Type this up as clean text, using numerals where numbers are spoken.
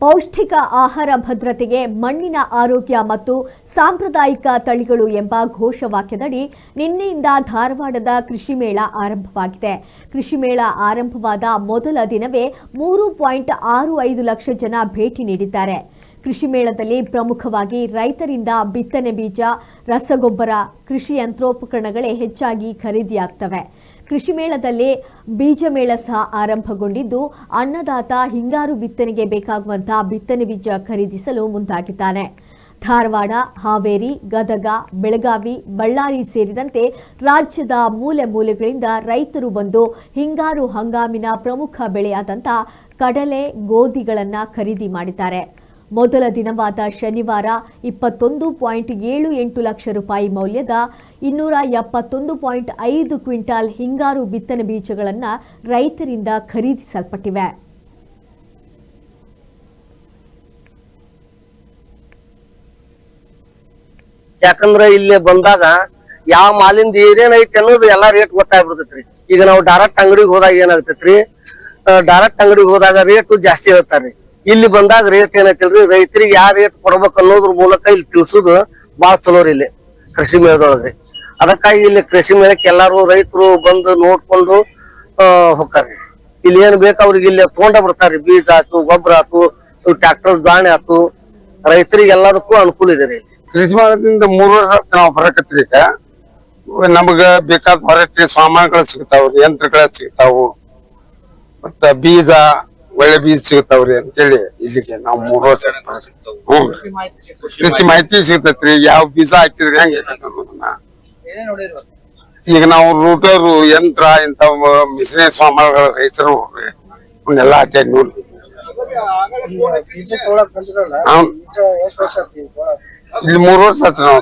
ಪೌಷ್ಟಿಕ ಆಹಾರ ಭದ್ರತೆಗೆ ಮಣ್ಣಿನ ಆರೋಗ್ಯ ಮತ್ತು ಸಾಂಪ್ರದಾಯಿಕ ತಳಿಗಳು ಎಂಬ ಘೋಷವಾಕ್ಯದಡಿ ನಿನ್ನೆಯಿಂದ ಧಾರವಾಡದ ಕೃಷಿ ಮೇಳ ಆರಂಭವಾಗಿದೆ. ಕೃಷಿ ಮೇಳ ಆರಂಭವಾದ ಮೊದಲ ದಿನವೇ 3.65 ಲಕ್ಷ ಜನ ಭೇಟಿ ನೀಡಿದ್ದಾರೆ. ಕೃಷಿ ಮೇಳದಲ್ಲಿ ಪ್ರಮುಖವಾಗಿ ರೈತರಿಂದ ಬಿತ್ತನೆ ಬೀಜ, ರಸಗೊಬ್ಬರ, ಕೃಷಿ ಯಂತ್ರೋಪಕರಣಗಳೇ ಹೆಚ್ಚಾಗಿ ಖರೀದಿಯಾಗ್ತವೆ. ಕೃಷಿ ಮೇಳದಲ್ಲಿ ಬೀಜ ಮೇಳ ಸಹ ಆರಂಭಗೊಂಡಿದ್ದು, ಅನ್ನದಾತ ಹಿಂಗಾರು ಬಿತ್ತನೆಗೆ ಬೇಕಾಗುವಂತಹ ಬಿತ್ತನೆ ಬೀಜ ಖರೀದಿಸಲು ಮುಂದಾಗಿದ್ದಾನೆ. ಧಾರವಾಡ, ಹಾವೇರಿ, ಗದಗ, ಬೆಳಗಾವಿ, ಬಳ್ಳಾರಿ ಸೇರಿದಂತೆ ರಾಜ್ಯದ ಮೂಲೆ ಮೂಲೆಗಳಿಂದ ರೈತರು ಬಂದು ಹಿಂಗಾರು ಹಂಗಾಮಿನ ಪ್ರಮುಖ ಬೆಳೆಯಾದಂಥ ಕಡಲೆ, ಗೋಧಿಗಳನ್ನು ಖರೀದಿ ಮಾಡಿದ್ದಾರೆ. ಮೊದಲ ದಿನವಾದ ಶನಿವಾರ 21.78 ಲಕ್ಷ ರೂಪಾಯಿ ಮೌಲ್ಯದ 271.5 ಕ್ವಿಂಟಾಲ್ ಹಿಂಗಾರು ಬಿತ್ತನೆ ಬೀಜಗಳನ್ನು ರೈತರಿಂದ ಖರೀದಿಸಲ್ಪಟ್ಟಿವೆ. ಯಾಕಂದ್ರೆ ಇಲ್ಲಿ ಬಂದಾಗ ಯಾವ ಮಾಲಿಂದ ಏನೇನೈತಿ ಅನ್ನೋದು ಎಲ್ಲಾ ರೇಟ್ ಗೊತ್ತಾಗ್ಬಿಡ್ತೈತ್ರಿ. ಈಗ ನಾವು ಡೈರೆಕ್ಟ್ ಅಂಗಡಿಗೆ ಹೋದಾಗ ಏನಾಗ್ತೈತ್ರಿ, ಡೈರೆಕ್ಟ್ ಅಂಗಡಿಗೆ ಹೋದಾಗ ರೇಟ್ ಜಾಸ್ತಿ ಹೇಳ್ತಾರ್ರಿ. ಇಲ್ಲಿ ಬಂದಾಗ ರೇಟ್ ಏನೈತಿಲ್ರಿ, ರೈತರಿಗೆ ಯಾವ ರೇಟ್ ಕೊಡ್ಬೇಕು ಅನ್ನೋದ್ರ ಮೂಲಕ ಇಲ್ಲಿ ತಿಳಿಸೋದು ಬಾಳ ಚಲೋರಿ ಇಲ್ಲಿ ಕೃಷಿ ಮೇಳದೊಳಗ್ರಿ. ಅದಕ್ಕಾಗಿ ಇಲ್ಲಿ ಕೃಷಿ ಮೇಳಕ್ಕೆ ಎಲ್ಲಾರು ರೈತರು ಬಂದು ನೋಡ್ಕೊಂಡು ಹೋಗ್ತಾರ್ರಿ. ಇಲ್ಲಿ ಏನ್ ಬೇಕು ಅವ್ರಿಗೆ ಇಲ್ಲಿ ತಗೊಂಡ ಬರ್ತಾರ್ರಿ. ಬೀಜ ಆತು, ಗೊಬ್ಬರ ಆತು, ಟ್ರ್ಯಾಕ್ಟರ್ ಗಾಣಿ ಆತು, ರೈತರಿಗೆ ಎಲ್ಲದಕ್ಕೂ ಅನುಕೂಲ ಇದೆ ರೀ. ಕೃಷಿ ಮೇಳದಿಂದ 3 ವರ್ಷ ನಾವು ಬರಕತ್ರಿ. ಈಗ ನಮಗ ಬೇಕಾದ ಹೊರಟಿ ಸಾಮಾನುಗಳು ಸಿಗ್ತಾವ್ರಿ, ಯಂತ್ರಗಳ ಸಿಗ್ತಾವು, ಮತ್ತ ಬೀಜ ಒಳ್ಳೆ ಬೀಜ ಸಿಗ್ತಾವ್ರಿ ಅಂತೇಳಿ ಇಲ್ಲಿಗೆ ನಾವು 3 ವರ್ಷ ಕೃಷಿ ಮಾಹಿತಿ ಸಿಗ್ತೈತ್ರಿ. ಯಾವ ಬೀಜ ಹಾಕಿದ್ರಿ ಹೆಂಗ ಈಗ ನಾವು ರೂಟರು, ಯಂತ್ರ, ಇಂತ ಮಿಷಿನರಿ ಸಾಮಾನುಗಳು ರೈತರು ಅವನ್ನೆಲ್ಲ ಅಡ್ಡಾಡಿ ನೋಡಿ ಇಲ್ಲಿ 3 ವರ್ಷ ಆಯ್ತು ನಾವು